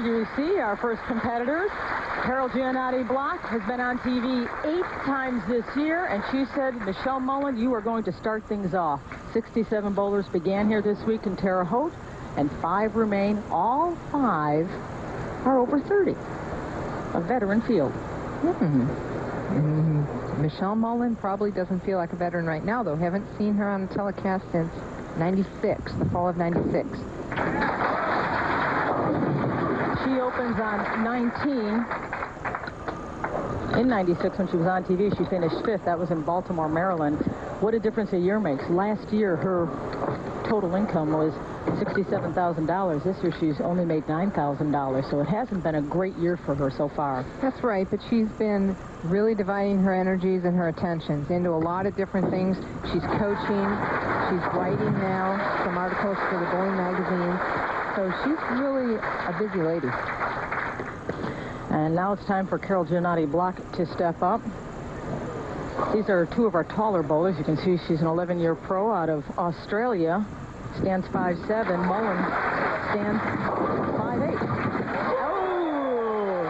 there you see our first competitors. Carol Giannotti-Block has been on TV 8 times this year, and she said, Michelle Mullen, you are going to start things off. 67 bowlers began here this week in Terre, Haute, and 5 remain. All 5 are over 30. A veteran field. Michelle Mullen probably doesn't feel like a veteran right now, though. Haven't seen her on a telecast since 96, the fall of 96. She opens on 19. In 96, when she was on TV, she finished 5th. That was in Baltimore, Maryland. What a difference a year makes. Last year, her total income was $67,000. This year, she's only made $9,000. So it hasn't been a great year for her so far. That's right, but she's been really dividing her energies and her attentions into a lot of different things. She's coaching. She's writing now some articles for the Bowling Magazine. So she's really a busy lady. And now it's time for Carol Giannotti-Block to step up. These are 2 of our taller bowlers. You can see she's an 11-year pro out of Australia. Stands 5'7". Mullen stands 5'8". Oh!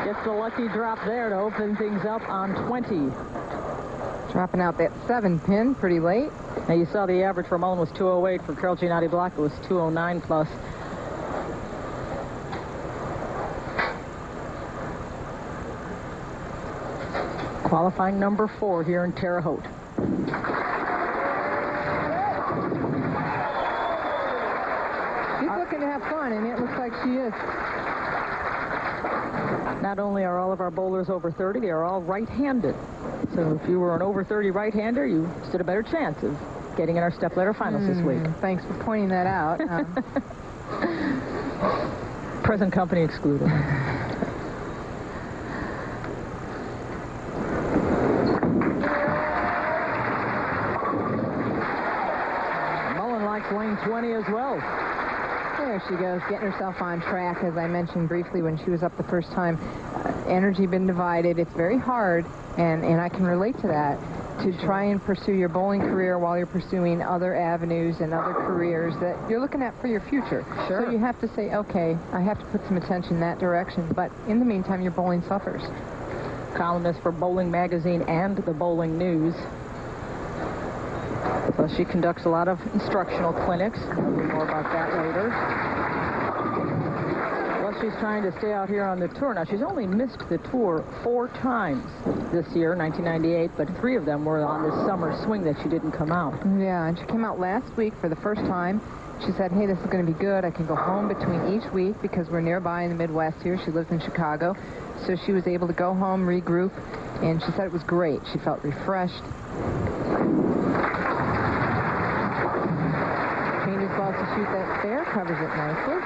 Gets a lucky drop there to open things up on 20. Dropping out that 7-pin pretty late. Now you saw the average for Mullen was 208. For Carol Giannotti-Block, it was 209 plus. Qualifying number 4 here in Terre Haute. She's looking to have fun, and it looks like she is. Not only are all of our bowlers over 30, they are all right-handed. So if you were an over 30 right-hander, you stood a better chance of getting in our step-ladder finals this week. Thanks for pointing that out. Present company excluded. Lane 20 as well. There she goes, getting herself on track. As I mentioned briefly when she was up the first time, energy been divided. It's very hard, and I can relate to that, to try and pursue your bowling career while you're pursuing other avenues and other careers that you're looking at for your future. Sure. So you have to say, okay, I have to put some attention in that direction, but in the meantime, your bowling suffers. Columnist for Bowling Magazine and the Bowling News. So she conducts a lot of instructional clinics. We'll be more about that later. Well, she's trying to stay out here on the tour. Now, she's only missed the tour 4 times this year, 1998, but 3 of them were on this summer swing that she didn't come out. Yeah, and she came out last week for the first time. She said, hey, this is going to be good. I can go home between each week because we're nearby in the Midwest here. She lives in Chicago. So she was able to go home, regroup, and she said it was great. She felt refreshed. Changes balls to shoot that fair, covers it nicely.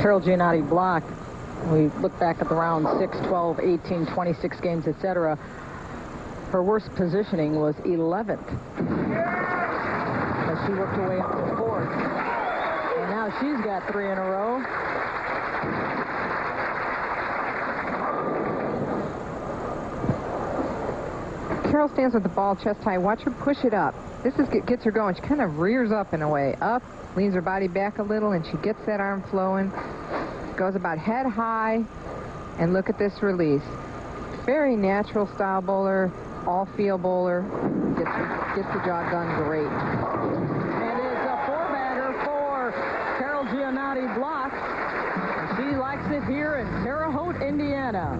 Carol Giannotti-Block, we look back at the round 6, 12, 18, 26 games, etc. Her worst positioning was 11th. As she worked her way up to 4th. And now she's got 3 in a row. Carol stands with the ball chest high. Watch her push it up. This gets her going. She kind of rears up in a way. Up, leans her body back a little, and she gets that arm flowing. Goes about head high, and look at this release. Very natural style bowler, all field bowler. Gets the job done great. And it's a 4-batter for Carol Giannotti-Block. She likes it here in Terre Haute, Indiana.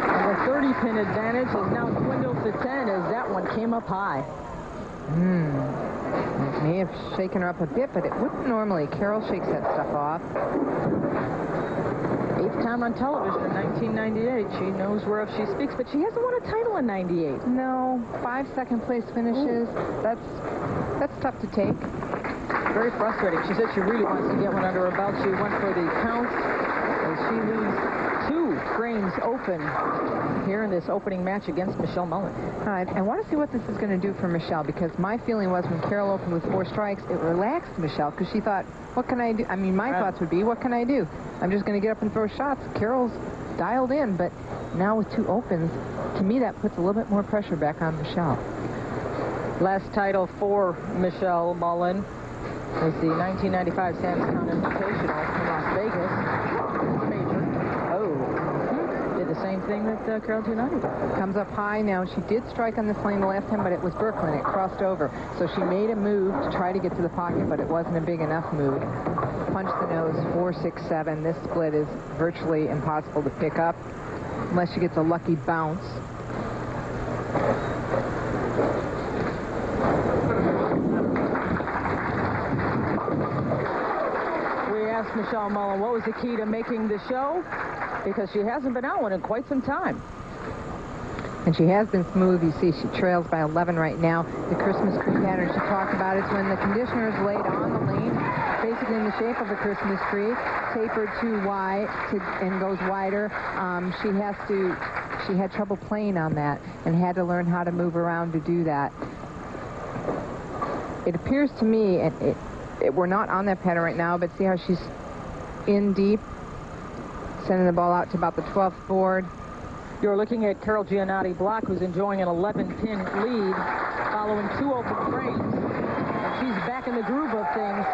And the 30-pin advantage has now dwindled to 10 as that one came up high. It may have shaken her up a bit, but it wouldn't normally. Carol shakes that stuff off. 8th time on television in 1998. She knows whereof she speaks, but she hasn't won a title in 98. No, 5 second-place finishes. That's tough to take. Very frustrating. She said she really wants to get one under her belt. She went for the count as she leaves 2 frames open here in this opening match against Michelle Mullen. I want to see what this is going to do for Michelle, because my feeling was when Carol opened with 4 strikes, it relaxed Michelle, because she thought, what can I do? I mean, my thoughts would be, what can I do? I'm just going to get up and throw shots. Carol's dialed in, but Now with 2 opens, to me that puts a little bit more pressure back on Michelle. Last title for Michelle Mullen was the 1995 Sam's Town Invitational in Las Vegas. Major. Oh. Did the same thing that Carol Giannotti did. Comes up high now. She did strike on this lane the last time, but it was Brooklyn. It crossed over. So she made a move to try to get to the pocket, but it wasn't a big enough move. Punch the nose, 4, 6, 7. This split is virtually impossible to pick up unless she gets a lucky bounce. Michelle Mullen, what was the key to making the show? Because she hasn't been out one in quite some time. And she has been smooth. You see she trails by 11 right now. The Christmas tree pattern she talked about is when the conditioner is laid on the lane, basically in the shape of a Christmas tree, tapered too wide and goes wider. She had trouble playing on that and had to learn how to move around to do that. It appears to me, we're not on that pattern right now, but see how she's in deep, sending the ball out to about the 12th board. You're looking at Carol Giannotti Block, who's enjoying an 11-pin lead following 2 open frames. And she's back in the groove of things.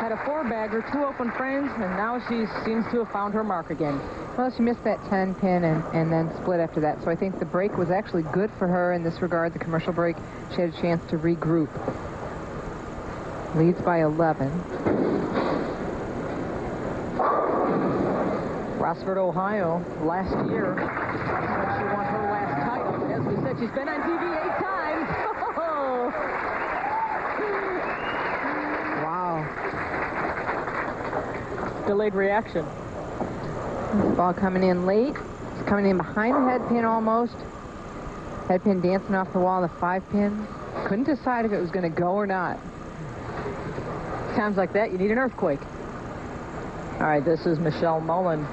Had a 4-bagger, 2 open frames, and now she seems to have found her mark again. Well, she missed that 10-pin and then split after that. So I think the break was actually good for her in this regard, the commercial break. She had a chance to regroup. Leads by 11. Rossford, Ohio, last year, she won her last title. As we said, she's been on TV 8 times. Oh. Wow. Delayed reaction. Ball coming in late. It's coming in behind the head pin almost. Head pin dancing off the wall, the 5-pin. Couldn't decide if it was going to go or not. Times like that, you need an earthquake. All right, this is Michelle Mullen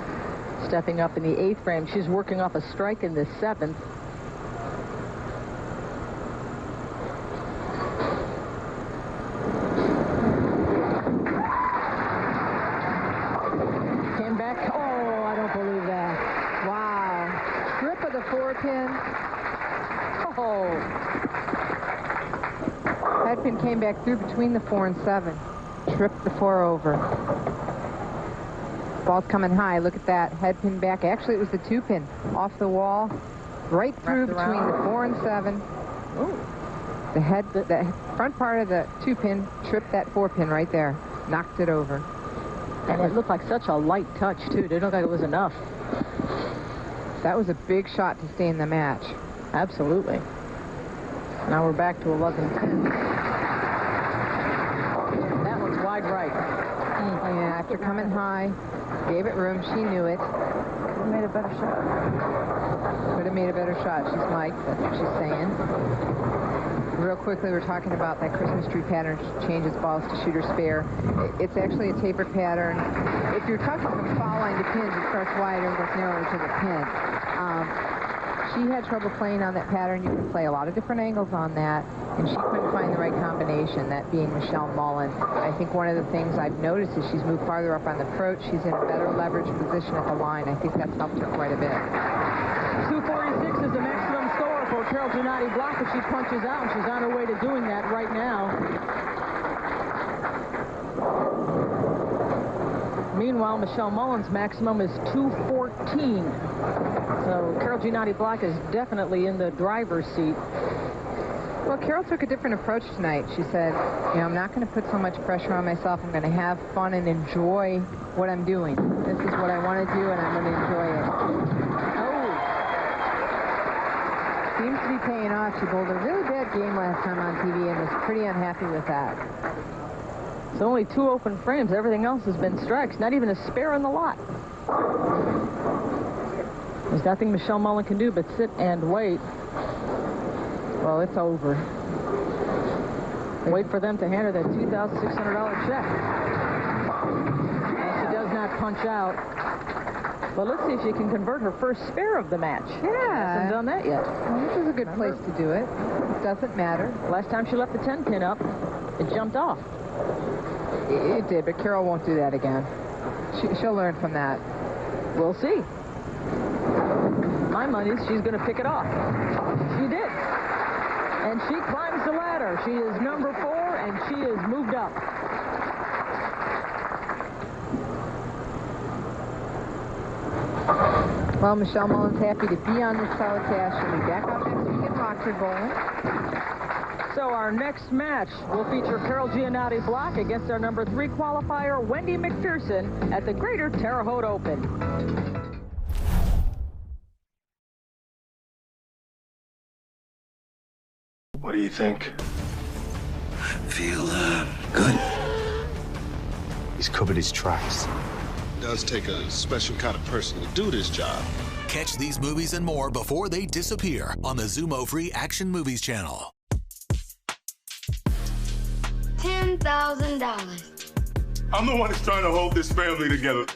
stepping up in the 8th frame. She's working off a strike in the 7th. Came back. Oh, I don't believe that. Wow. Strip of the 4-pin. Oh. Head pin came back through between the 4 and 7. Tripped the 4 over. Ball's coming high. Look at that. Head pin back. Actually, it was the 2-pin off the wall, right through between the 4 and 7. Ooh. The front part of the 2-pin tripped that 4-pin right there. Knocked it over. And it looked like such a light touch, too. It didn't look like it was enough. That was a big shot to stay in the match. Absolutely. Now we're back to 11-10. That one's wide right. Yeah, after coming high, gave it room. She knew it. Could have made a better shot. Could have made a better shot. She's Mike. That's what she's saying. Real quickly, we're talking about that Christmas tree pattern. She changes balls to shooter spare. It's actually a tapered pattern. If you're talking from foul line to pins, it starts wider and goes narrower to the pin. She had trouble playing on that pattern. You can play a lot of different angles on that, and she couldn't find the right combination, that being Michelle Mullen. I think one of the things I've noticed is she's moved farther up on the approach. She's in a better leverage position at the line. I think that's helped her quite a bit. 246 is the maximum score for Carol Giannotti Block, but she punches out, and she's on her way to doing that right now. Meanwhile, Michelle Mullen's maximum is 214. So Carol Giannotti Block is definitely in the driver's seat. Well, Carol took a different approach tonight. She said, you know, I'm not going to put so much pressure on myself. I'm going to have fun and enjoy what I'm doing. This is what I want to do, and I'm going to enjoy it. Oh. Seems to be paying off. She bowled a really bad game last time on TV and was pretty unhappy with that. It's only 2 open frames. Everything else has been strikes. Not even a spare in the lot. There's nothing Michelle Mullen can do but sit and wait. Well, it's over. Wait for them to hand her that $2,600 check. And she does not punch out. But let's see if she can convert her first spare of the match. Yeah. Hasn't done that yet. Well, this is a good place to do it. It doesn't matter. Last time she left the 10-pin up, it jumped off. It did, but Carol won't do that again. She'll learn from that. We'll see. My money is she's going to pick it off. She did. And she climbs the ladder. She is number 4, and she is moved up. Well, Michelle Mullen's happy to be on this telecast. She'll be back out next week in Rockford Bowling. So our next match will feature Carol Giannotti Block against our number 3 qualifier, Wendy McPherson, at the Greater Terre Haute Open. What do you think? I feel, good. He's covered his tracks. It does take a special kind of person to do this job. Catch these movies and more before they disappear on the Zumo Free Action Movies channel. $10,000. I'm the one who's trying to hold this family together.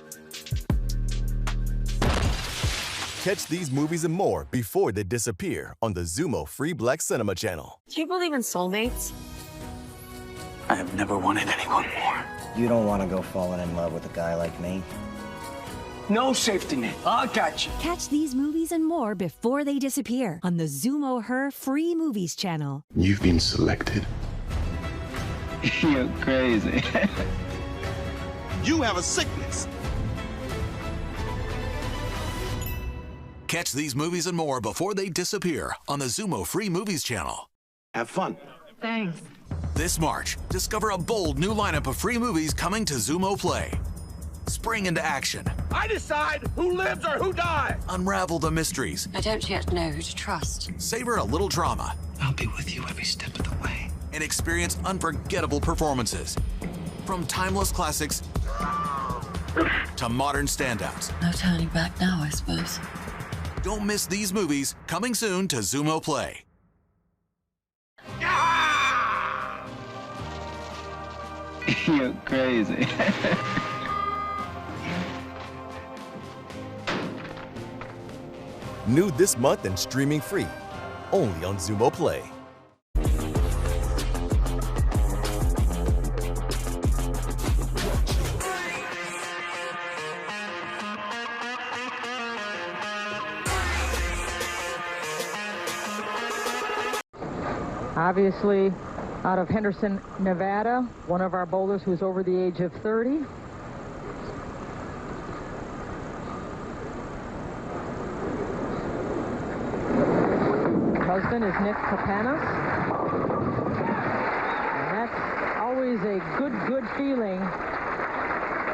Catch these movies and more before they disappear on the Zumo Free Black Cinema channel. Do you believe in soulmates? I have never wanted anyone more. You don't want to go falling in love with a guy like me. No safety net. I got you. Catch these movies and more before they disappear on the Zumo Her Free Movies channel. You've been selected. You're crazy. You have a sickness. Catch these movies and more before they disappear on the Zumo Free Movies channel. Have fun. Thanks. This March, discover a bold new lineup of free movies coming to Zumo Play. Spring into action. I decide who lives or who dies. Unravel the mysteries. I don't yet know who to trust. Savor a little drama. I'll be with you every step of the way. And experience unforgettable performances. From timeless classics to modern standouts. No turning back now, I suppose. Don't miss these movies, coming soon to Zumo Play. You're crazy. New this month and streaming free, only on Zumo Play. Obviously, out of Henderson, Nevada, one of our bowlers who's over the age of 30. Her husband is Nick Papanis. And that's always a good feeling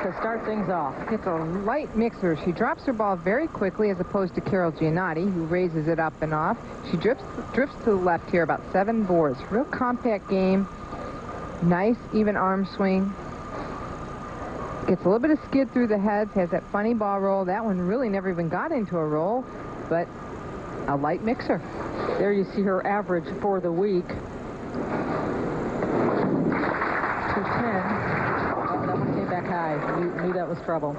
to start things off. It's a light mixer. She drops her ball very quickly as opposed to Carol Giannotti, who raises it up and off. She drifts to the left here about 7 boards. Real compact game. Nice, even arm swing. Gets a little bit of skid through the heads, has that funny ball roll. That one really never even got into a roll, but a light mixer. There you see her average for the week. 210. Back high. Knew that was trouble.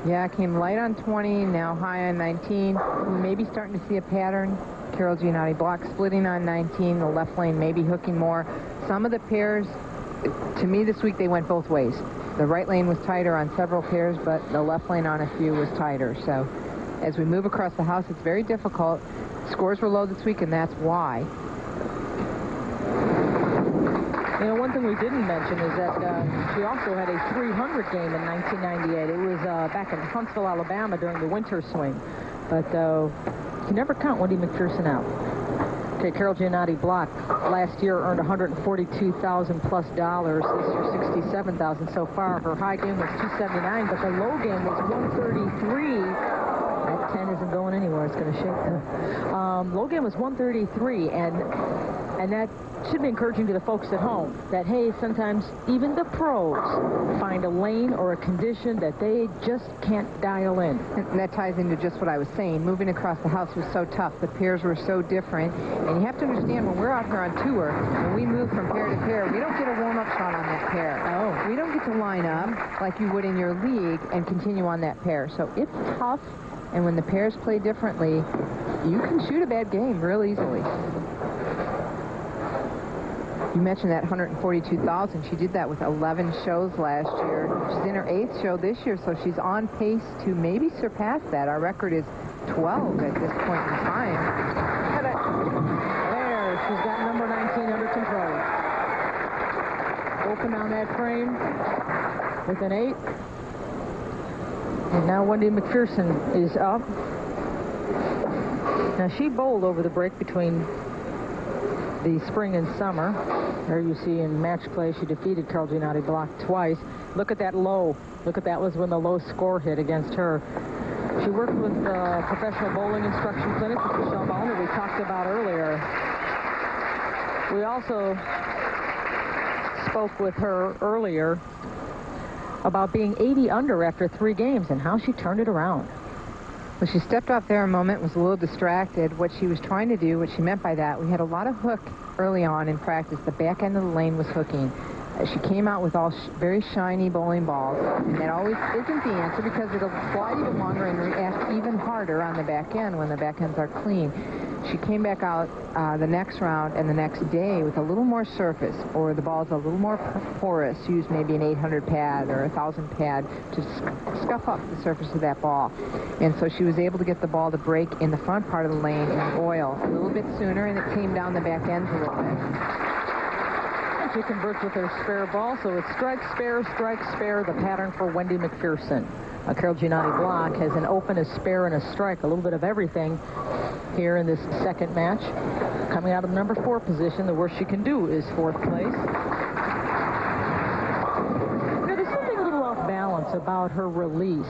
Yeah, came light on 20, now high on 19. We may be starting to see a pattern. Carol Giannotti Block splitting on 19. The left lane maybe hooking more. Some of the pairs, to me this week, they went both ways. The right lane was tighter on several pairs, but the left lane on a few was tighter. So as we move across the house, it's very difficult. Scores were low this week, and that's why. You know, one thing we didn't mention is that she also had a 300 game in 1998. It was back in Huntsville, Alabama during the winter swing. But you never count Wendy McPherson out. Okay, Carol Giannotti Block last year earned $142,000 plus. This year, $67,000 so far. Her high game was $279, but the low game was $133. That 10 isn't going anywhere. It's going to shake. Low game was $133, and that should be encouraging to the folks at home that, hey, sometimes even the pros find a lane or a condition that they just can't dial in. And that ties into just what I was saying. Moving across the house was so tough. The pairs were so different. And you have to understand, when we're out here on tour, when we move from pair to pair, we don't get a warm-up shot on that pair. Oh. We don't get to line up like you would in your league and continue on that pair. So it's tough. And when the pairs play differently, you can shoot a bad game real easily. You mentioned that 142,000. She did that with 11 shows last year. She's in her 8th show this year, so she's on pace to maybe surpass that. Our record is 12 at this point in time. There, she's got number 19 under control. Open on that frame with an 8. And now Wendy McPherson is up. Now she bowled over the break between the spring and summer. There you see in match play she defeated Carol Giannotti Block twice. Look at that low. Look at that was when the low score hit against her. She worked with professional bowling instruction clinic with Michelle Ballin that we talked about earlier. We also spoke with her earlier about being 80 under after 3 games and how she turned it around. Well, she stepped off there a moment, was a little distracted. What she was trying to do, what she meant by that, we had a lot of hook early on in practice. The back end of the lane was hooking. She came out with all very shiny bowling balls, and that always isn't the answer because it'll slide even longer and react even harder on the back end when the back ends are clean. She came back out the next round and the next day with a little more surface, or the ball's a little more porous. Use maybe an 800 pad or a 1,000 pad to scuff up the surface of that ball. And so she was able to get the ball to break in the front part of the lane in the oil a little bit sooner, and it came down the back ends a little bit. She converts with her spare ball, so it's strike, spare, the pattern for Wendy McPherson. Carol Giannotti Block has an open, a spare, and a strike, a little bit of everything here in this second match. Coming out of the number 4 position, the worst she can do is 4th place. Now, there's something a little off balance about her release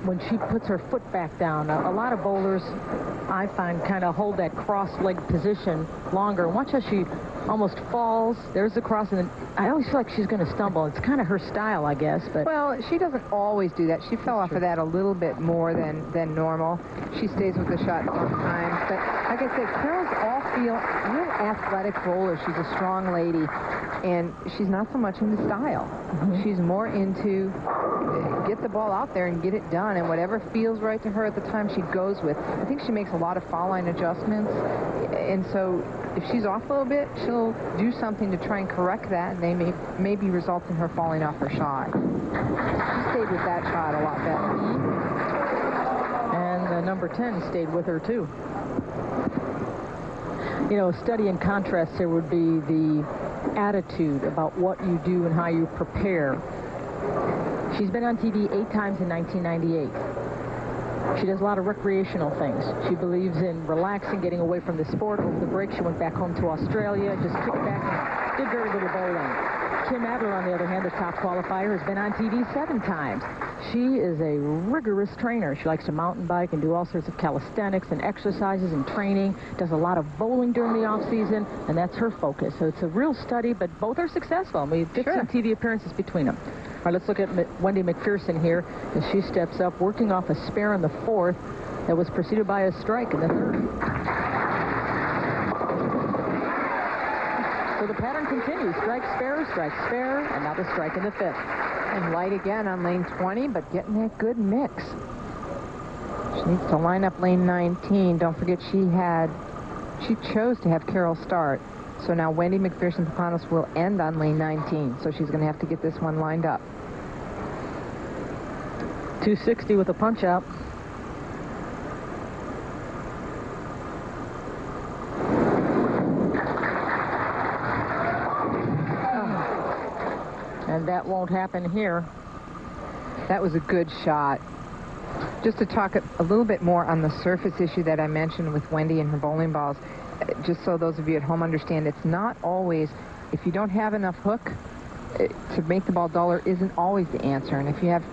when she puts her foot back down. A lot of bowlers, I find, kind of hold that cross-legged position longer. Watch how she almost falls. There's the cross, and then I always feel like she's going to stumble. It's kind of her style, I guess. But well, she doesn't always do that. She fell off of that a little bit more than normal. She stays with the shot sometimes. But like I said, Carol's all real athletic bowler. She's a strong lady, and she's not so much into style. She's more into get the ball out there and get it done, and whatever feels right to her at the time she goes with. I think she makes a lot of foul line adjustments, and so if she's off a little bit, she'll do something to try and correct that, and they maybe result in her falling off her shot. She stayed with that shot a lot better. And the number 10 stayed with her, too. You know, study and contrast here would be the attitude about what you do and how you prepare. She's been on TV 8 times in 1998. She does a lot of recreational things. She believes in relaxing, getting away from the sport. Over the break, she went back home to Australia, just kicked back and did very little bowling. Kim Adler, on the other hand, the top qualifier, has been on TV 7 times. She is a rigorous trainer. She likes to mountain bike and do all sorts of calisthenics and exercises and training, does a lot of bowling during the off-season, and that's her focus. So it's a real study, but both are successful. I mean, 15 TV appearances between them. All right, let's look at Wendy McPherson here as she steps up, working off a spare in the 4th that was preceded by a strike in the 3rd. So the pattern continues. Strike, spare, and now the strike in the 5th. And light again on lane 20, but getting that good mix. She needs to line up lane 19. Don't forget she chose to have Carol start. So now Wendy McPherson Papanos will end on lane 19. So she's going to have to get this one lined up. 260 with a punch out. And that won't happen here. That was a good shot. Just to talk a little bit more on the surface issue that I mentioned with Wendy and her bowling balls, just so those of you at home understand, it's not always, if you don't have enough hook, to make the ball duller isn't always the answer. And if you have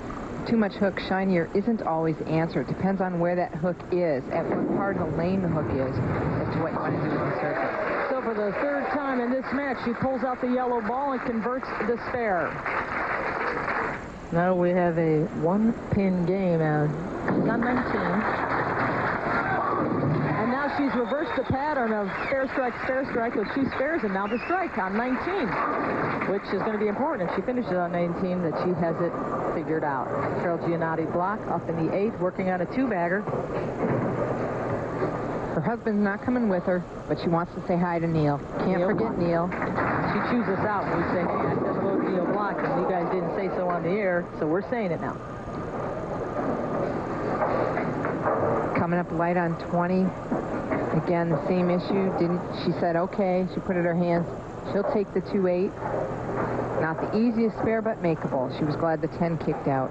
too much hook, shinier isn't always the answer. It depends on where that hook is, at what part of the lane the hook is, as to what you want to do with the surface. So for the 3rd time in this match, she pulls out the yellow ball and converts the spare. Now we have a 1-pin game. She's on 19. And now she's reversed the pattern of spare strike with 2 spares, and now the strike on 19, which is going to be important. If she finishes on 19, that she has it figured out. Carol Giannotti Block up in the 8th, working on a 2-bagger. Her husband's not coming with her, but she wants to say hi to Neil. Can't forget Neil. She chews us out when we say, hey, I said hello to Neil Block, and you guys didn't say so on the air, so we're saying it now. Coming up light on 20. Again, the same issue. She said, okay. She put it in her hands. She'll take the 2-8. Not the easiest spare, but makeable. She was glad the 10 kicked out.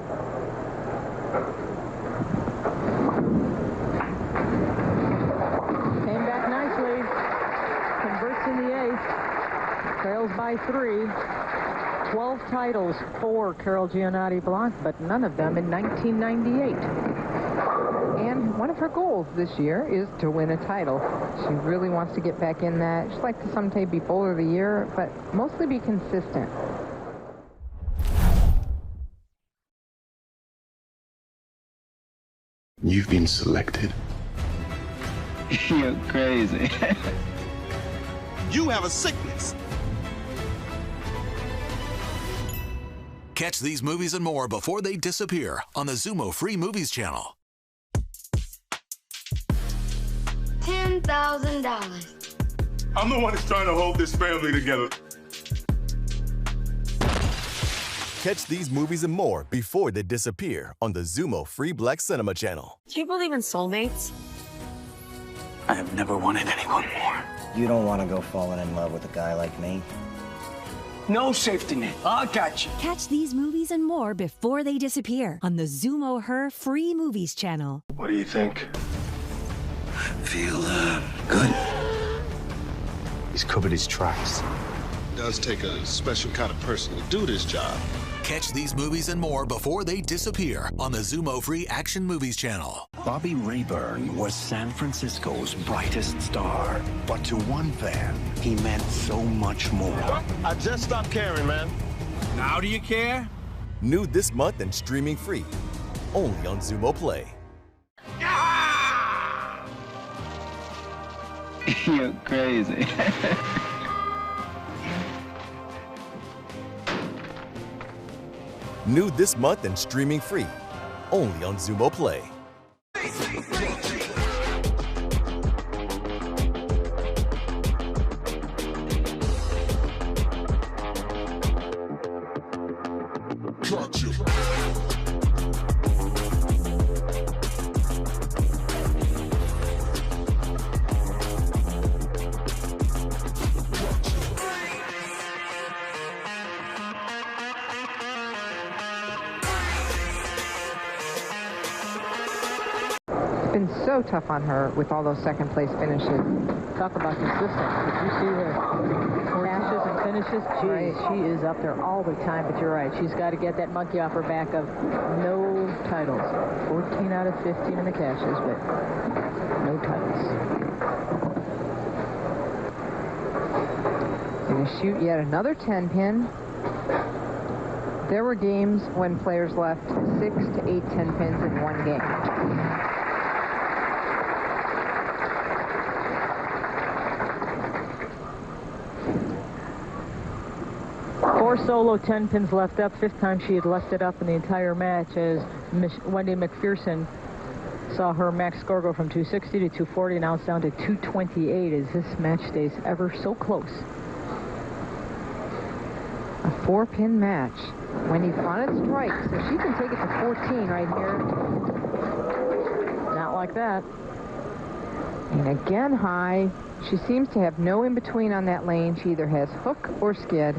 Came back nicely. Converts in the 8th. Trails by 3. 12 titles for Carol Giannotti Blanc, but none of them in 1998. And one of her goals this year is to win a title. She really wants to get back in that. She'd like to someday be Bowler of the Year, but mostly be consistent. You've been selected. You're crazy. You have a sickness. Catch these movies and more before they disappear on the Zumo Free Movies channel. $10,000. I'm the one that's trying to hold this family together. Catch these movies and more before they disappear on the Zumo Free Black Cinema channel. Do you believe in soulmates? I have never wanted anyone more. You don't want to go falling in love with a guy like me. No safety net. I got you. Catch these movies and more before they disappear on the Zumo Her Free Movies channel. What do you think? Feel good. He's covered his tracks. It does take a special kind of person to do this job. Catch these movies and more before they disappear on the Zumo Free Action Movies channel. Bobby Rayburn was San Francisco's brightest star. But to one fan, he meant so much more. I just stopped caring, man. Now do you care? New this month and streaming free. Only on Zumo Play. You're crazy. New this month and streaming free. Only on Zumo Play. Been so tough on her with all those second place finishes. Talk about consistent. Did you see her dashes and finishes? Geez, she is up there all the time, but you're right. She's got to get that monkey off her back of no titles. 14 out of 15 in the caches, but no titles. Going to shoot yet another 10-pin. There were games when players left 6 to 8 10-pins in one game. Four solo 10 pins left up. Fifth time she had left it up in the entire match as Wendy McPherson saw her max score go from 260 to 240. Now it's down to 228 as this match stays ever so close. A 4-pin match. Wendy's on its strike, so she can take it to 14 right here. Not like that. And again high. She seems to have no in-between on that lane. She either has hook or skid.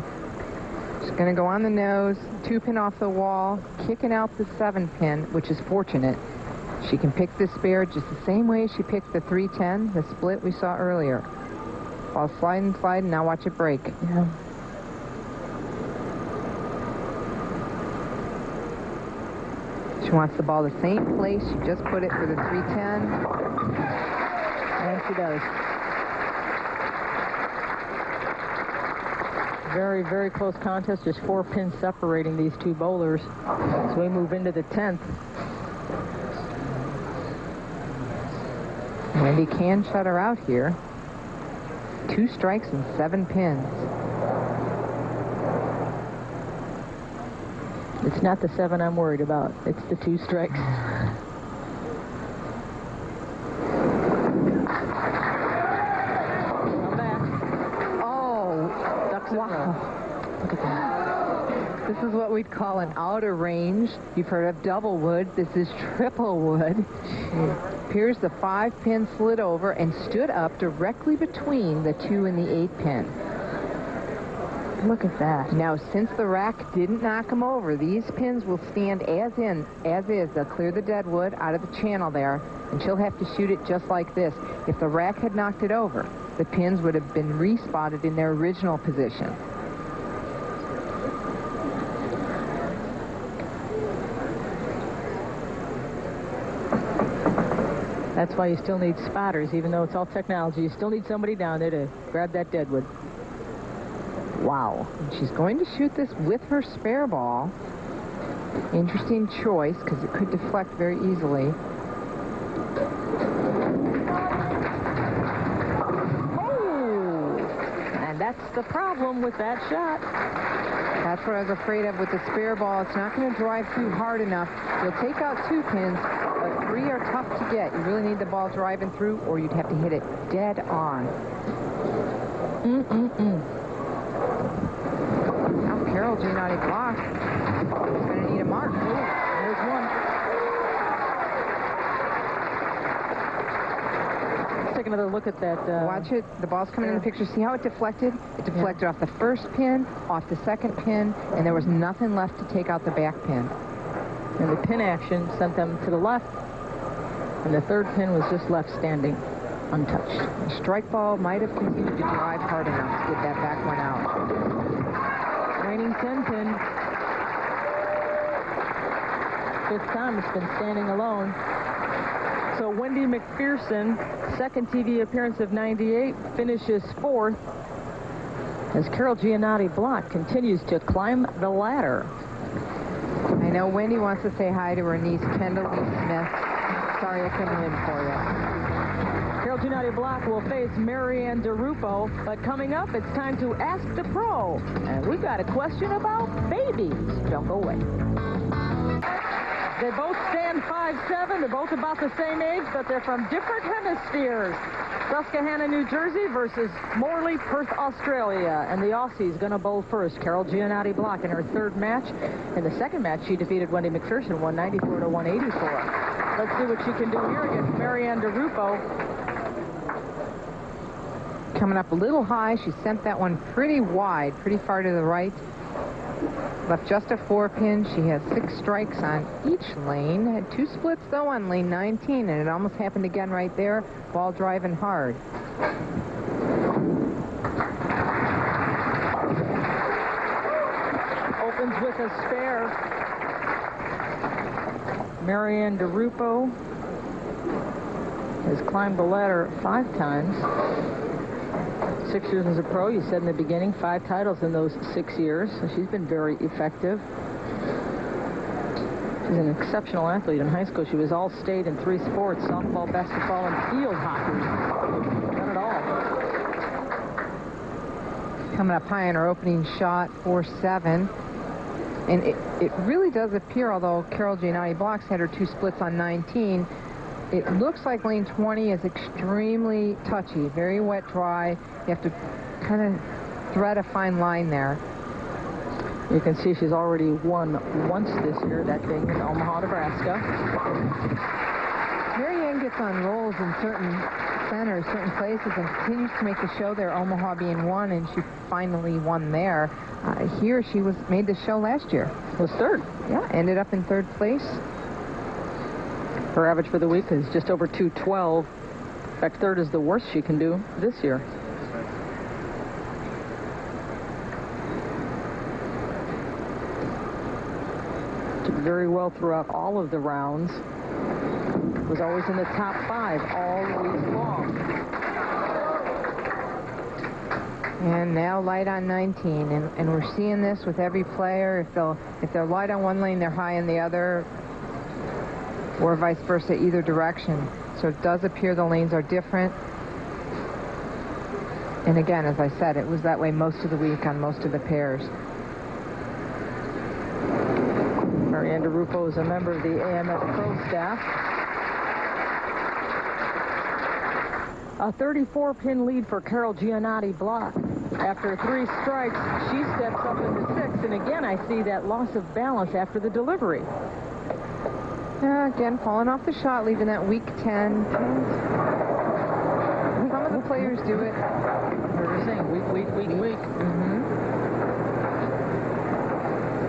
She's going to go on the nose, 2-pin off the wall, kicking out the 7-pin, which is fortunate. She can pick the spare just the same way she picked the 310, the split we saw earlier. Ball sliding, now watch it break. Yeah. She wants the ball the same place. She just put it for the 310. And she does. Very, very close contest. Just 4 pins separating these two bowlers. So we move into the 10th. Wendy can shut her out here. 2 strikes and 7 pins. It's not the 7 I'm worried about. It's the 2 strikes. Wow. Look at that. This is what we'd call an outer range. You've heard of double wood. This is triple wood. Here's the 5-pin slid over and stood up directly between the 2 and the 8-pin. Look at that. Now, since the rack didn't knock them over, these pins will stand as is. They'll clear the dead wood out of the channel there, and she'll have to shoot it just like this. If the rack had knocked it over, the pins would have been respotted in their original position. That's why you still need spotters, even though it's all technology. You still need somebody down there to grab that deadwood. Wow. And she's going to shoot this with her spare ball. Interesting choice, because it could deflect very easily. Oh! And that's the problem with that shot. That's what I was afraid of with the spare ball. It's not going to drive too hard enough. You'll take out 2 pins, but 3 are tough to get. You really need the ball driving through, or you'd have to hit it dead on. Now Carol Giannotti block. She's going to need a mark. Ooh, there's one. Let's take another look at that. Watch it. The ball's coming in the picture. See how it deflected? It deflected off the first pin, off the second pin, and there was nothing left to take out the back pin. And the pin action sent them to the left, and the third pin was just left standing untouched. The strike ball might have continued to drive hard enough to get that back one out. Reigning 10-pin. 5th time it's been standing alone. So Wendy McPherson, second TV appearance of 98, finishes 4th as Carol Giannotti Block continues to climb the ladder. I know Wendy wants to say hi to her niece, Kendall Lee Smith. Sorry I couldn't win for you. Carol Giannotti Block will face Marianne DeRupo, but coming up, it's time to Ask the Pro. And we've got a question about babies. Don't go away. They both stand 5'7". They're both about the same age, but they're from different hemispheres. Susquehanna, New Jersey versus Morley, Perth, Australia. And the Aussie's going to bowl first. Carol Giannotti Block in her 3rd match. In the 2nd match, she defeated Wendy McPherson, 194 to 184. Let's see what she can do here against Marianne DeRupo. Coming up a little high. She sent that one pretty wide, pretty far to the right. Left just a 4-pin. She has 6 strikes on each lane. Had 2 splits, though, on lane 19, and it almost happened again right there. Ball driving hard. Opens with a spare. Marianne DeRupo has climbed the ladder 5 times. 6 years as a pro, you said in the beginning, 5 titles in those 6 years. So she's been very effective. She's an exceptional athlete. In high school, she was all-state in 3 sports, softball, basketball, and field hockey. Done it all. Coming up high on her opening shot, 4-7. And it really does appear, although Carol Giannotti Blocks had her 2 splits on 19, it looks like lane 20 is extremely touchy, very wet, dry. You have to kind of thread a fine line there. You can see she's already won once this year, that being in Omaha, Nebraska. Marianne gets on rolls in certain centers, certain places, and continues to make the show there, Omaha being 1, and she finally won there. Here, she made the show last year. Was 3rd. Yeah, ended up in 3rd place. Her average for the week is just over 212. In fact, 3rd is the worst she can do this year. Did very well throughout all of the rounds. Was always in the top 5 all week long. And now light on 19, and we're seeing this with every player. If they're light on one lane, they're high in the other, or vice versa, either direction. So it does appear the lanes are different. And again, as I said, it was that way most of the week on most of the pairs. Marianne DeRupo is a member of the AMS Pro staff. A 34-pin lead for Carol Giannotti Block. After 3 strikes, she steps up into 6, and again I see that loss of balance after the delivery. Again, falling off the shot, leaving that weak 10. Some of the players do it. We're saying weak. Mm-hmm.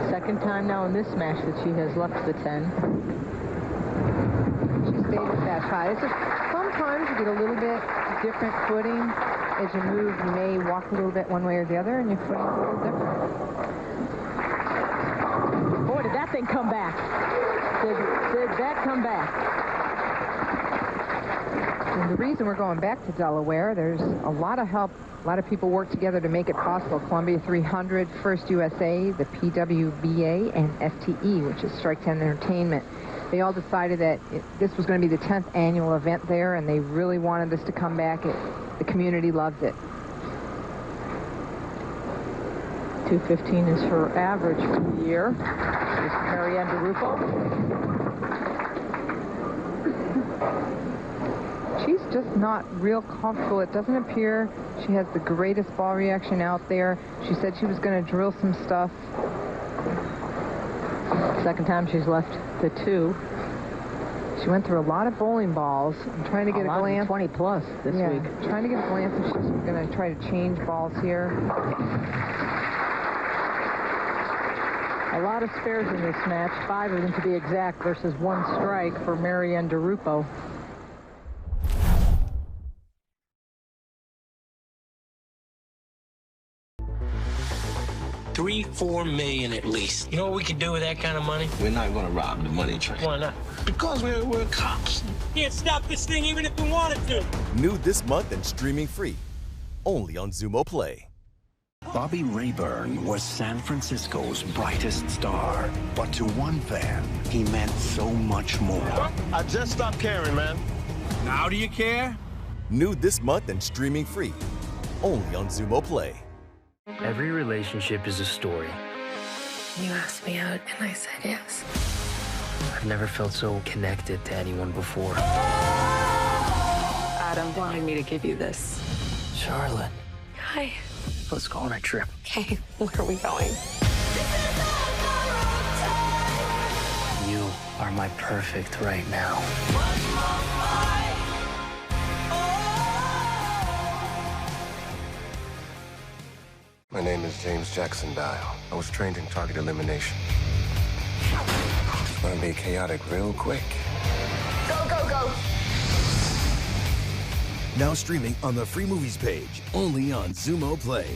Second time now in this match that she has left the 10. She stayed with that shot. It's just, sometimes you get a little bit different footing. As you move, you may walk a little bit one way or the other, and your footing's a little different. Boy, did that thing come back. Did that come back. And the reason we're going back to Delaware, there's a lot of help. A lot of people work together to make it possible. Columbia 300, First USA, the PWBA, and STE, which is Strike 10 Entertainment. They all decided that this was going to be the 10th annual event there, and they really wanted this to come back. The community loves it. 215 is her average for the year. Here's Marianne DeRupo. She's just not real comfortable. It doesn't appear she has the greatest ball reaction out there. She said she was going to drill some stuff. Second time she's left the 2. She went through a lot of bowling balls. I'm trying to get a glance. 20 plus this week. Trying to get a glance if she's going to try to change balls here. A lot of spares in this match, 5 of them to be exact, versus 1 strike for Marianne DeRupo. $3-4 million at least. You know what we could do with that kind of money? We're not going to rob the money train. Why not? Because we're cops. Can't stop this thing even if we wanted to. New this month and streaming free. Only on Zumo Play. Bobby Rayburn was San Francisco's brightest star. But to one fan, he meant so much more. I just stopped caring, man. Now do you care? New this month and streaming free. Only on Zumo Play. Every relationship is a story. You asked me out, and I said yes. I've never felt so connected to anyone before. Adam wanted me to give you this. Charlotte, Hi. let's go on a trip. Okay, where are we going? You are my perfect right now. My name is James Jackson Dial. I was trained in target elimination. Just want to be chaotic real quick. Go, go, go. Now streaming on the free movies page, only on Zumo Play.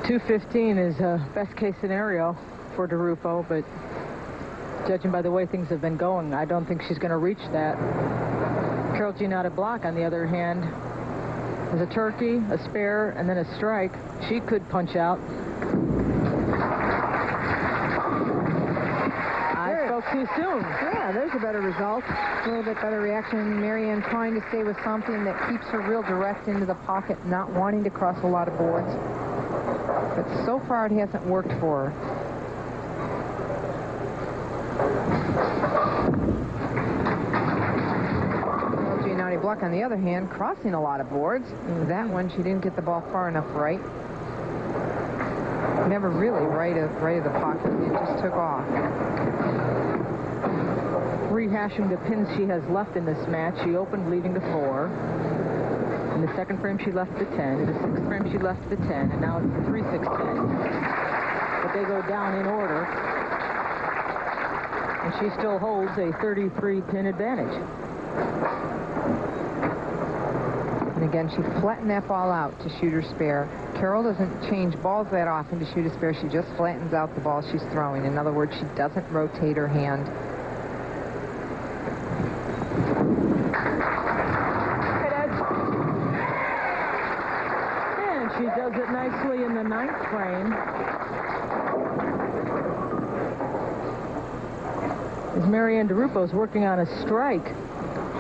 .215 is a best-case scenario for DeRupo, but judging by the way things have been going, I don't think she's going to reach that. Carol Jean out of block, on the other hand, is a turkey, a spare, and then a strike. She could punch out. I spoke too soon. Yeah, there's a better result. A little bit better reaction. Marianne trying to stay with something that keeps her real direct into the pocket, not wanting to cross a lot of boards. But so far, it hasn't worked for her. Giannotti block, on the other hand, crossing a lot of boards. That one, she didn't get the ball far enough right. Never really right of the pocket. It just took off. Rehashing the pins she has left in this match, she opened leading to 4. In the second frame, she left the 10. In the sixth frame, she left the 10. And now it's the 3-6-10. But they go down in order. And she still holds a 33-pin advantage. And again, she flattened that ball out to shoot her spare. Carol doesn't change balls that often to shoot a spare. She just flattens out the ball she's throwing. In other words, she doesn't rotate her hand. And she does it nicely in the 9th frame. As Marianne DeRupo's working on a strike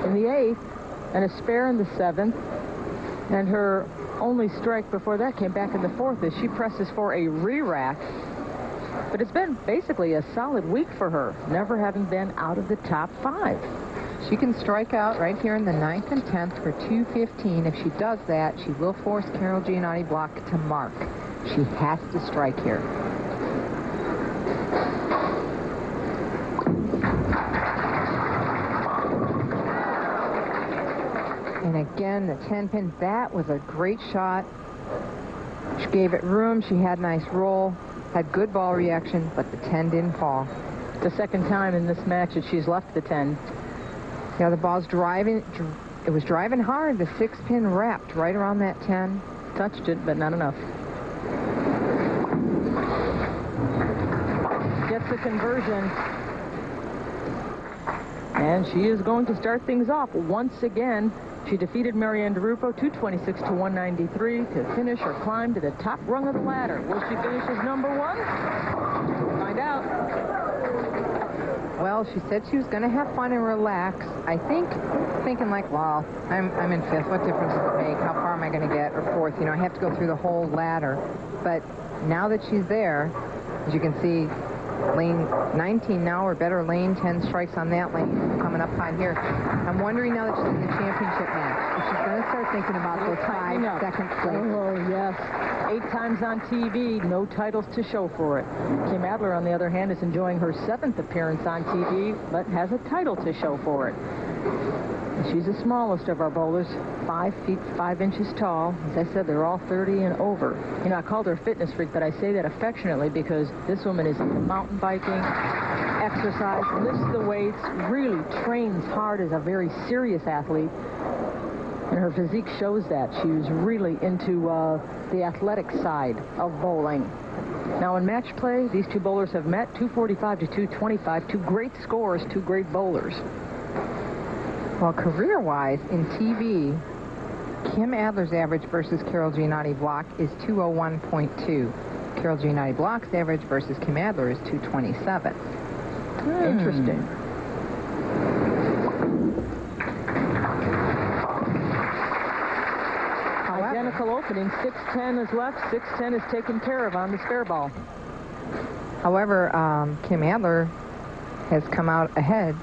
in the 8th and a spare in the 7th. And her only strike before that came back in the 4th as she presses for a re-rack. But it's been basically a solid week for her, never having been out of the top 5. She can strike out right here in the 9th and 10th for 215. If she does that, she will force Carol Giannotti Block to mark. She has to strike here. And again, the 10-pin, that was a great shot. She gave it room. She had nice roll, had good ball reaction, but the 10 didn't fall. The second time in this match that she's left the 10. Yeah, the ball's driving. It was driving hard. The 6-pin wrapped right around that 10. Touched it, but not enough. Gets the conversion. And she is going to start things off once again. She defeated Marianne DeRupo 226 to 193 to finish her climb to the top rung of the ladder. Will she finish as number 1? Find out. Well, she said she was going to have fun and relax. I think, thinking like, well, I'm in 5th. What difference does it make? How far am I going to get? Or 4th? You know, I have to go through the whole ladder. But now that she's there, as you can see, lane 19 now, or better lane, 10 strikes on that lane, coming up high here. I'm wondering now that she's in the championship match, if she's going to start thinking about those 5 second places. Oh, yes. 8 times on TV, no titles to show for it. Kim Adler, on the other hand, is enjoying her 7th appearance on TV, but has a title to show for it. She's the smallest of our bowlers, 5 feet 5 inches tall. As I said, they're all 30 and over. You know, I called her a fitness freak, but I say that affectionately because this woman is into mountain biking, exercise, lifts the weights, really trains hard as a very serious athlete. And her physique shows that. She's really into the athletic side of bowling. Now, in match play, these two bowlers have met, 245 to 225. 2 great scores, 2 great bowlers. Well, career-wise, in TV, Kim Adler's average versus Carol Giannotti Block is 201.2. Carol Giannotti Block's average versus Kim Adler is 227. Interesting. Identical opening. 6-10 is left. 6-10 is taken care of on the spare ball. However, Kim Adler has come out ahead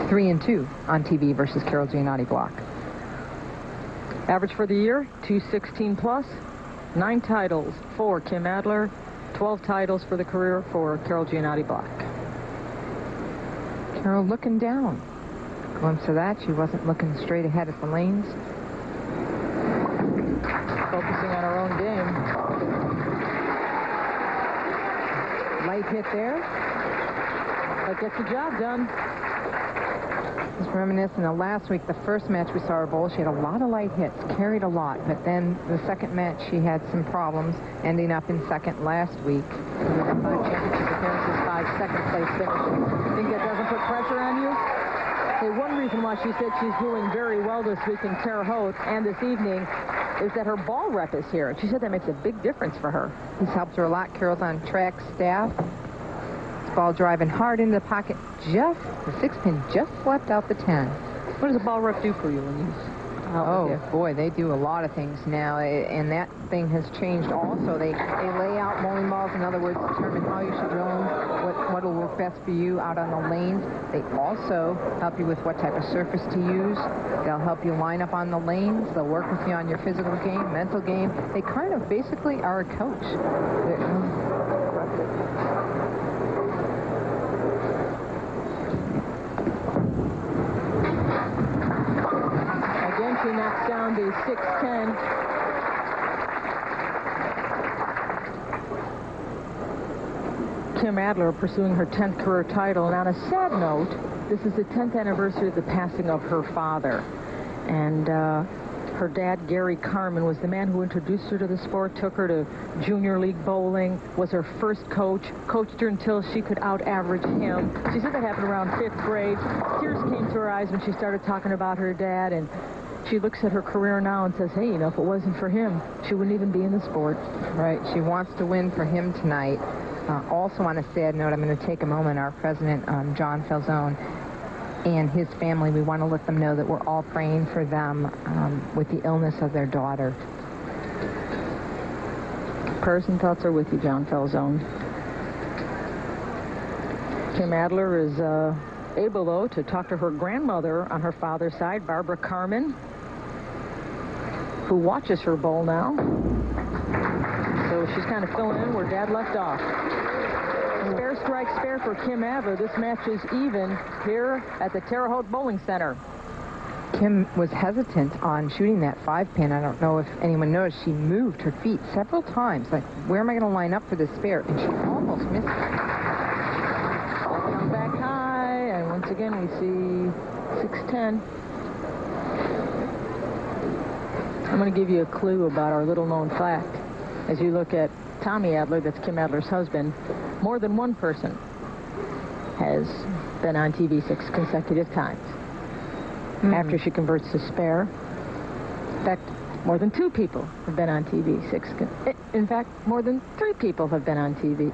3-2 on TV versus Carol Giannotti Block. Average for the year, 216 plus. 9 titles for Kim Adler. 12 titles for the career for Carol Giannotti Block. Carol looking down. Glimpse of that. She wasn't looking straight ahead at the lanes. Focusing on her own game. Light hit there. But gets the job done. Just reminiscent of last week, the first match we saw her bowl, she had a lot of light hits, carried a lot, but then the second match she had some problems, ending up in 2nd last week. 5 championship appearances, 5 second place finishes. Think that doesn't put pressure on you? Okay, one reason why she said she's doing very well this week in Terre Haute and this evening is that her ball rep is here. She said that makes a big difference for her. This helps her a lot. Carol's on track staff. This ball driving hard into the pocket. The 6-pin just swept out the 10. What does a ball rep do for you when you... Oh, boy, they do a lot of things now, and that thing has changed also. They lay out bowling balls, in other words, determine how you should drill them, what will work best for you out on the lanes. They also help you with what type of surface to use. They'll help you line up on the lanes. They'll work with you on your physical game, mental game. They kind of basically are a coach. She knocks down the 6-10. Kim Adler pursuing her 10th career title. And on a sad note, this is the 10th anniversary of the passing of her father. And Her dad, Gary Carmen, was the man who introduced her to the sport, took her to junior league bowling, was her first coach, coached her until she could out-average him. She said that happened around 5th grade. Tears came to her eyes when she started talking about her dad, and she looks at her career now and says, hey, you know, if it wasn't for him, she wouldn't even be in the sport. Right. She wants to win for him tonight. Also, on a sad note, I'm going to take a moment. Our president, John Falzone, and his family, we want to let them know that we're all praying for them with the illness of their daughter. Prayers and thoughts are with you, John Falzone. Kim Adler is able, though, to talk to her grandmother on her father's side, Barbara Carmen, who watches her bowl now. So she's kind of filling in where Dad left off. Fair strikes fair for Kim Adler. This match is even here at the Terre, Haute Bowling Center. Kim was hesitant on shooting that 5-pin. I don't know if anyone noticed. She moved her feet several times. Like, where am I going to line up for this spare? And she almost missed it. Come back high, and once again we see 6'10". I'm going to give you a clue about our little-known fact. As you look at Tommy Adler, that's Kim Adler's husband, more than one person has been on TV 6 consecutive times. After she converts to spare. In fact, more than 2 people have been on TV 6. In fact, more than 3 people have been on TV.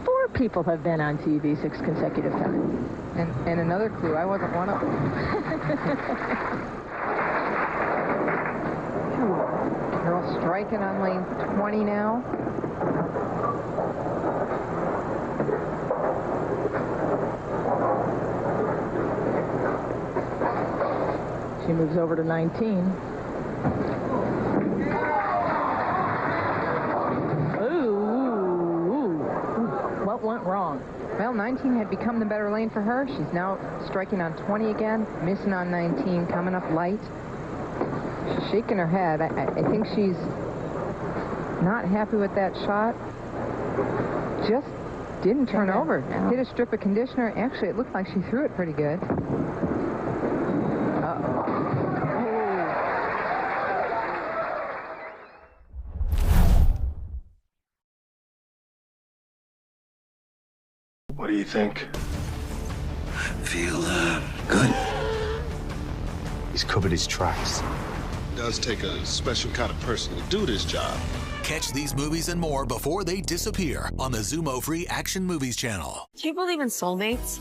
4 people have been on TV 6 consecutive times. And another clue, I wasn't one of them. Girl striking on lane 20 now. She moves over to 19. Ooh. What went wrong? Well, 19 had become the better lane for her. She's now striking on 20 again, missing on 19, coming up light. She's shaking her head. I think she's not happy with that shot. Just didn't turn over. No. Hit a strip of conditioner. Actually, it looked like she threw it pretty good. What do you think? Feel good. He's covered his tracks. It does take a special kind of person to do this job. Catch these movies and more before they disappear on the Zumo Free Action Movies channel. Do you believe in soulmates?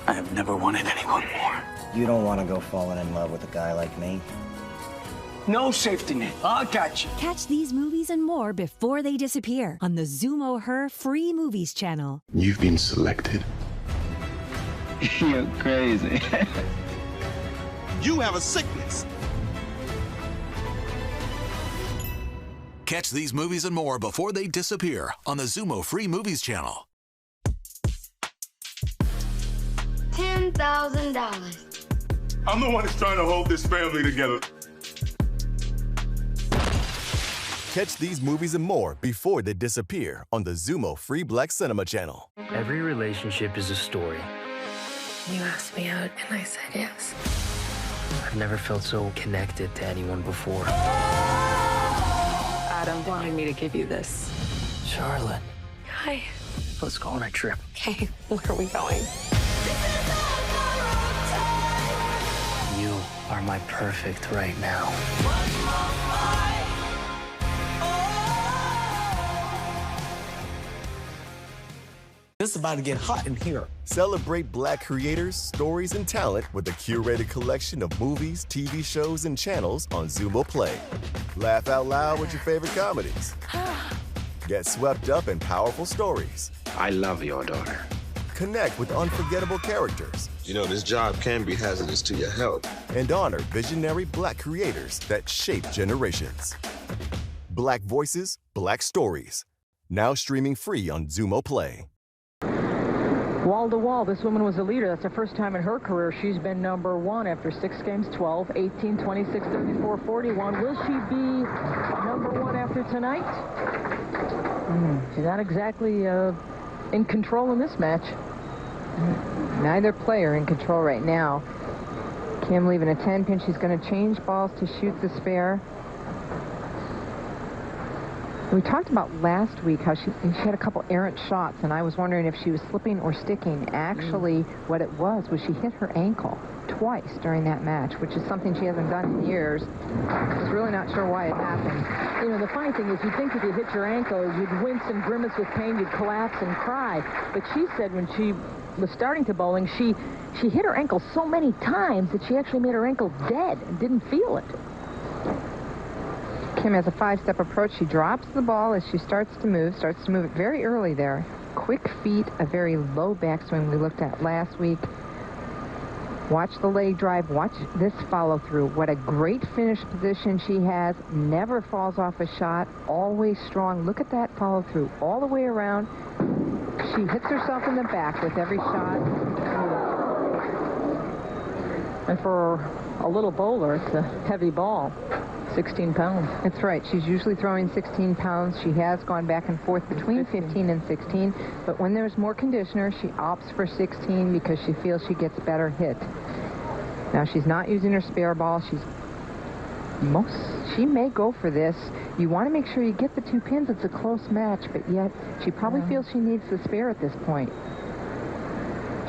I have never wanted anyone more. You don't want to go falling in love with a guy like me. No safety net. I got you. Catch these movies and more before they disappear on the Zumo Her Free Movies channel. You've been selected. You're crazy. You have a sickness. Catch these movies and more before they disappear on the Zumo Free Movies channel. $10,000. I'm the one that's trying to hold this family together. Catch these movies and more before they disappear on the Zumo Free Black Cinema channel. Every relationship is a story. You asked me out, and I said yes. I've never felt so connected to anyone before. Adam wanted me to give you this. Charlotte, Hi. let's go on a trip. Okay, where are we going? You are my perfect right now. This is about to get hot in here. Celebrate Black creators, stories, and talent with a curated collection of movies, TV shows, and channels on Zumo Play. Laugh out loud with your favorite comedies. Get swept up in powerful stories. I love your daughter. Connect with unforgettable characters. You know, this job can be hazardous to your health. And honor visionary Black creators that shape generations. Black voices, Black stories. Now streaming free on Zumo Play. Wall to wall, this woman was a leader. That's the first time in her career she's been #1 after 6 games, 12, 18, 26, 34, 41. Will she be #1 after tonight? She's not exactly in control in this match. Neither player in control right now. Kim leaving a 10-pin. She's going to change balls to shoot the spare. We talked about last week how she had a couple errant shots, and I was wondering if she was slipping or sticking. Actually, what it was she hit her ankle twice during that match, which is something she hasn't done in years. Just really not sure why it happened. You know, the funny thing is, you'd think if you hit your ankle, you'd wince and grimace with pain, you'd collapse and cry. But she said when she was starting to bowling, she hit her ankle so many times that she actually made her ankle dead and didn't feel it. Kim has a 5-step approach. She drops the ball as she starts to move it very early there. Quick feet, a very low backswing we looked at last week. Watch the leg drive. Watch this follow-through. What a great finish position she has. Never falls off a shot. Always strong. Look at that follow-through all the way around. She hits herself in the back with every shot. And for a little bowler, it's a heavy ball. 16 pounds. That's right. She's usually throwing 16 pounds. She has gone back and forth between 15 and 16. But when there's more conditioner, she opts for 16 because she feels she gets better hit. Now, she's not using her spare ball. She may go for this. You want to make sure you get the 2 pins. It's a close match, but yet she probably feels she needs the spare at this point.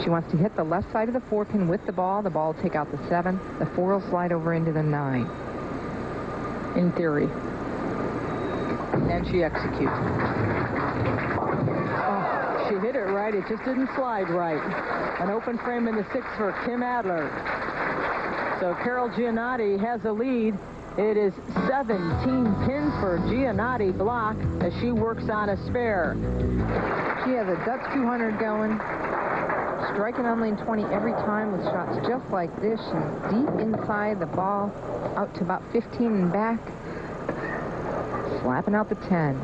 She wants to hit the left side of the 4-pin with the ball. The ball will take out the 7. The 4 will slide over into the 9. In theory. And she executes. Oh, she hit it right. It just didn't slide right. An open frame in the 6 for Kim Adler. So Carol Giannotti has a lead. It is 17 pins for Giannotti Block as she works on a spare. She has a Dutch 200 going. Striking on lane 20 every time with shots just like this. She's deep inside the ball, out to about 15 and back. Slapping out the 10.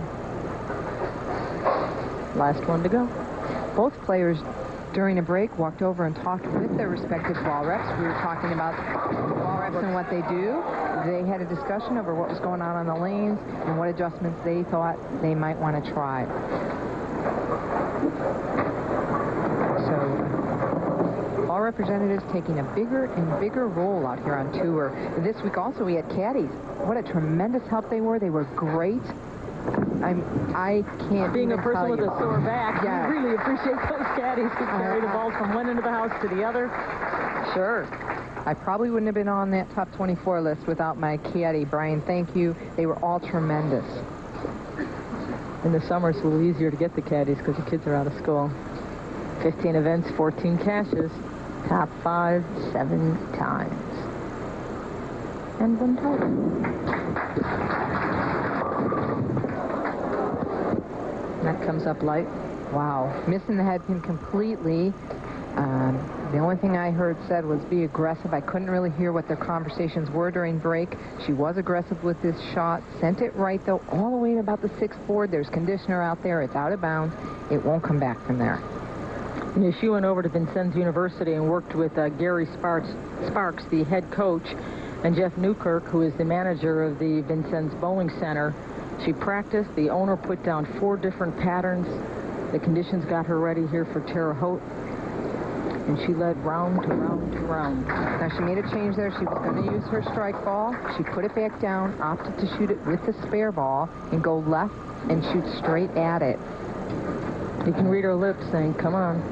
Last one to go. Both players during a break walked over and talked with their respective ball reps. We were talking about ball reps and what they do. They had a discussion over what was going on the lanes and what adjustments they thought they might want to try. Ball representatives taking a bigger and bigger role out here on tour. This week also we had caddies. What a tremendous help they were. They were great. I can't Being a person with a sore back, yeah. You really appreciate those caddies who carry the balls from one end of the house to the other. Sure. I probably wouldn't have been on that top 24 list without my caddy. Brian, thank you. They were all tremendous. In the summer, it's a little easier to get the caddies because the kids are out of school. 15 events, 14 cashes. Top 5, 7 times. And 1 title. That comes up light. Wow. Missing the head pin completely. The only thing I heard said was be aggressive. I couldn't really hear what their conversations were during break. She was aggressive with this shot. Sent it right, though, all the way to about the 6th board. There's conditioner out there. It's out of bounds. It won't come back from there. You know, she went over to Vincennes University and worked with Gary Sparks, the head coach, and Jeff Newkirk, who is the manager of the Vincennes Bowling Center. She practiced. The owner put down 4 different patterns. The conditions got her ready here for Terre, Haute. And she led round to round to round. Now, she made a change there. She was going to use her strike ball. She put it back down, opted to shoot it with the spare ball, and go left and shoot straight at it. You can read her lips saying, come on.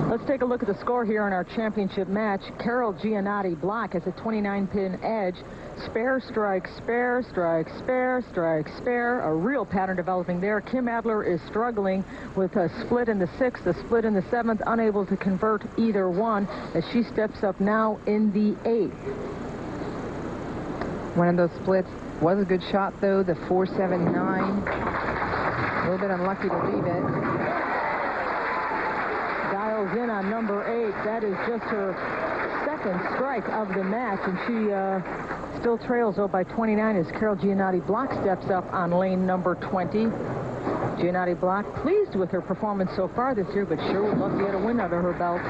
Let's take a look at the score here in our championship match. Carol Giannotti Block has a 29-pin edge. Spare, strike, spare, strike, spare, strike, spare. A real pattern developing there. Kim Adler is struggling with a split in the 6th, a split in the 7th, unable to convert either one as she steps up now in the 8th. One of those splits was a good shot, though, the 4-7-9. A little bit unlucky to leave it. Dials in on number 8. That is just her 2nd strike of the match, and she still trails, though, by 29 as Carol Giannotti Block steps up on lane number 20. Giannotti Block pleased with her performance so far this year, but sure would love to get a win out of her belt.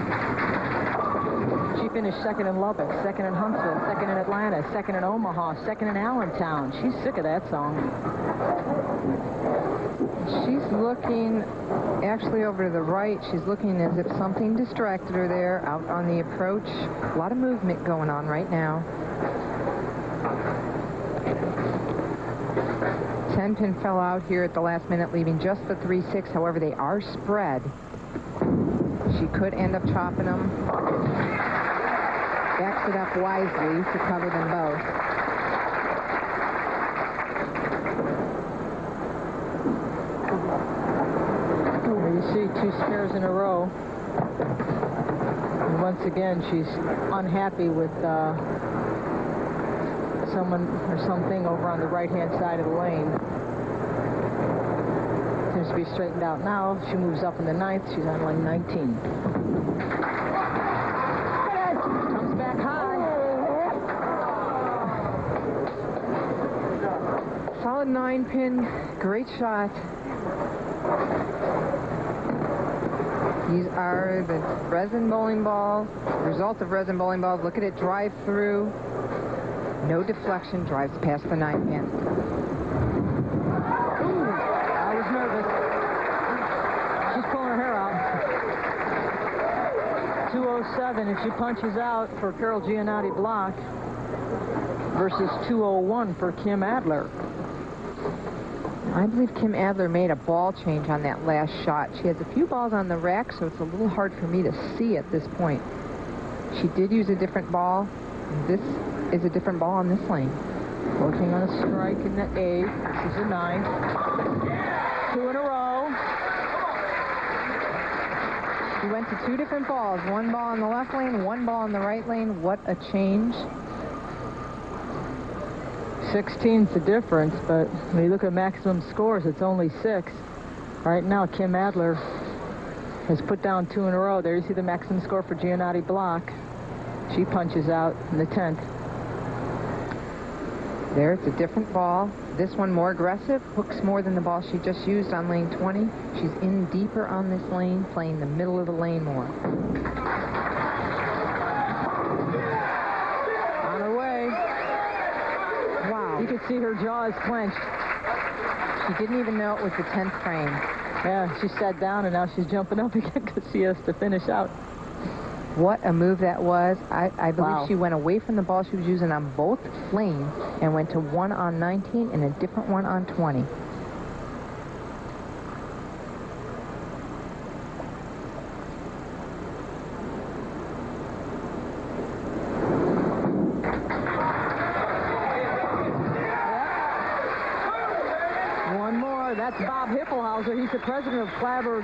She finished second in Lubbock, second in Huntsville, second in Atlanta, second in Omaha, second in Allentown. She's sick of that song. She's looking actually over to the right. She's looking as if something distracted her there out on the approach. A lot of movement going on right now. 10-pin fell out here at the last minute, leaving just the 3-6. However, they are spread. She could end up chopping them. Backs it up wisely to cover them both. There you see 2 spares in a row. And once again, she's unhappy with someone or something over on the right-hand side of the lane. Seems to be straightened out now. She moves up in the 9th. She's on lane 19. Comes back high. Solid 9-pin. Great shot. These are the resin bowling balls. Result of resin bowling balls. Look at it drive through. No deflection. Drives past the 9-pin. I was nervous. She's pulling her hair out. 207 if she punches out for Carol Giannotti Block versus 201 for Kim Adler. I believe Kim Adler made a ball change on that last shot. She has a few balls on the rack, so it's a little hard for me to see at this point. She did use a different ball. This is a different ball on this lane. Working on a strike in the 8th. This is a 9th. 2 in a row. She went to 2 different balls. 1 ball in the left lane, 1 ball in the right lane. What a change. 16's the difference, but when you look at maximum scores, it's only 6. Right now, Kim Adler has put down 2 in a row. There you see the maximum score for Giannotti Block. She punches out in the 10th. There, it's a different ball. This one more aggressive, hooks more than the ball she just used on lane 20. She's in deeper on this lane, playing the middle of the lane more. On her way. Wow. You could see her jaws clenched. She didn't even know it was the 10th frame. Yeah, she sat down and now she's jumping up again because she has to finish out. What a move that was. I believe Wow. she went away from the ball she was using on both lanes and went to one on 19 and a different one on 20. That's Bob Hippelhauser. He's the president of Clabber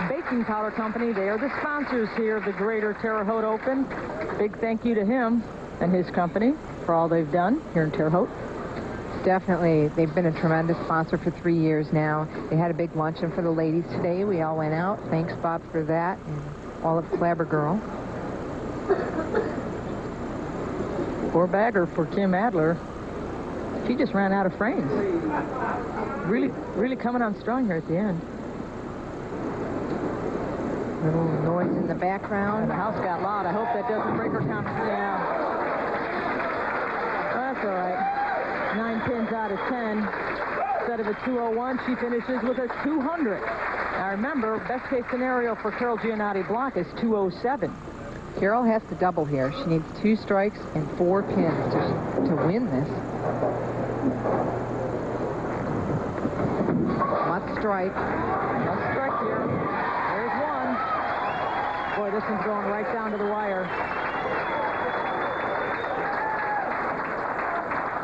Baking Powder Company. They are the sponsors here of the Greater Terre Haute Open. Big thank you to him and his company for all they've done here in Terre Haute. Definitely. They've been a tremendous sponsor for 3 years now. They had a big luncheon for the ladies today. We all went out. Thanks, Bob, for that. And all of Clabber Girl. 4-bagger for Kim Adler. She just ran out of frames. Really coming on strong here at the end. Little noise in the background. The house got loud. I hope that doesn't break her confidence. Yeah. Well, that's all right. 9 pins out of 10. Instead of a 201, she finishes with a 200. Now remember, best case scenario for Carol Giannotti Block is 207. Carol has to double here. She needs 2 strikes and 4 pins to win this. Must strike. Must strike here. There's one. Boy, this one's going right down to the wire.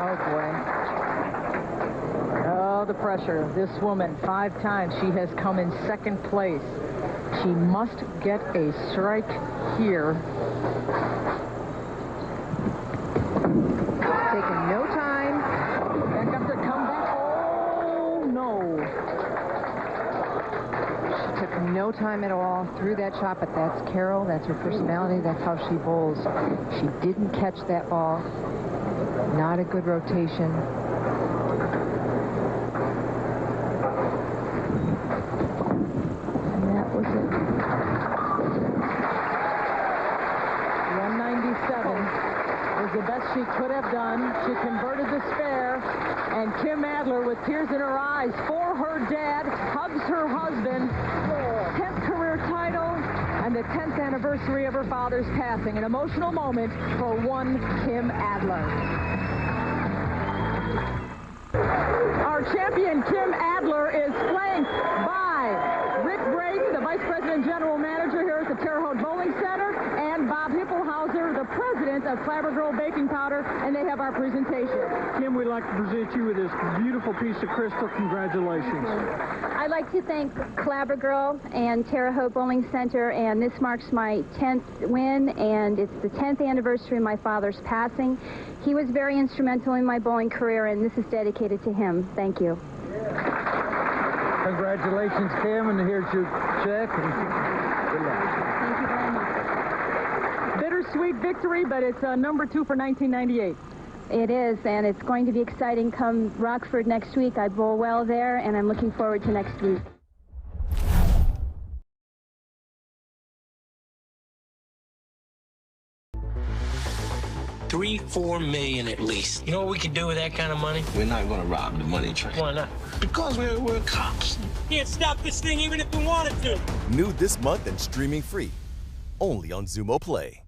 Oh, boy. Oh, the pressure. This woman, 5 times, she has come in second place. She must get a strike here. Taking no time. Back up to come back. Oh, no. She took no time at all through that shot, but that's Carol. That's her personality. That's how she bowls. She didn't catch that ball. Not a good rotation. And that was it. 1 best she could have done. She converted despair, and Kim Adler, with tears in her eyes, for her dad, hugs her husband. 10th career title and the 10th anniversary of her father's passing. An emotional moment for one Kim Adler. Our champion, Kim Adler, is flanked by Rick Brady, the Vice President General Manager here at the Terre Haute Bowling Center, and Bob Hippelhauser, the President of Clabber Girl Baking Powder, and they have our presentation. Kim, we'd like to present you with this beautiful piece of crystal. Congratulations. I'd like to thank Clabber Girl and Terre Haute Bowling Center, and this marks my 10th win, and it's the 10th anniversary of my father's passing. He was very instrumental in my bowling career, and this is dedicated to him. Thank you. Congratulations, Kim, and here's your check. And good luck. Thank you very much. Bittersweet victory, but it's number 2 for 1998. It is, and it's going to be exciting come Rockford next week. I bowl well there, and I'm looking forward to next week. $3-4 million at least. You know what we could do with that kind of money? We're not going to rob the money train. Why not? Because we're cops. Can't stop this thing even if we wanted to. New this month and streaming free. Only on Zumo Play.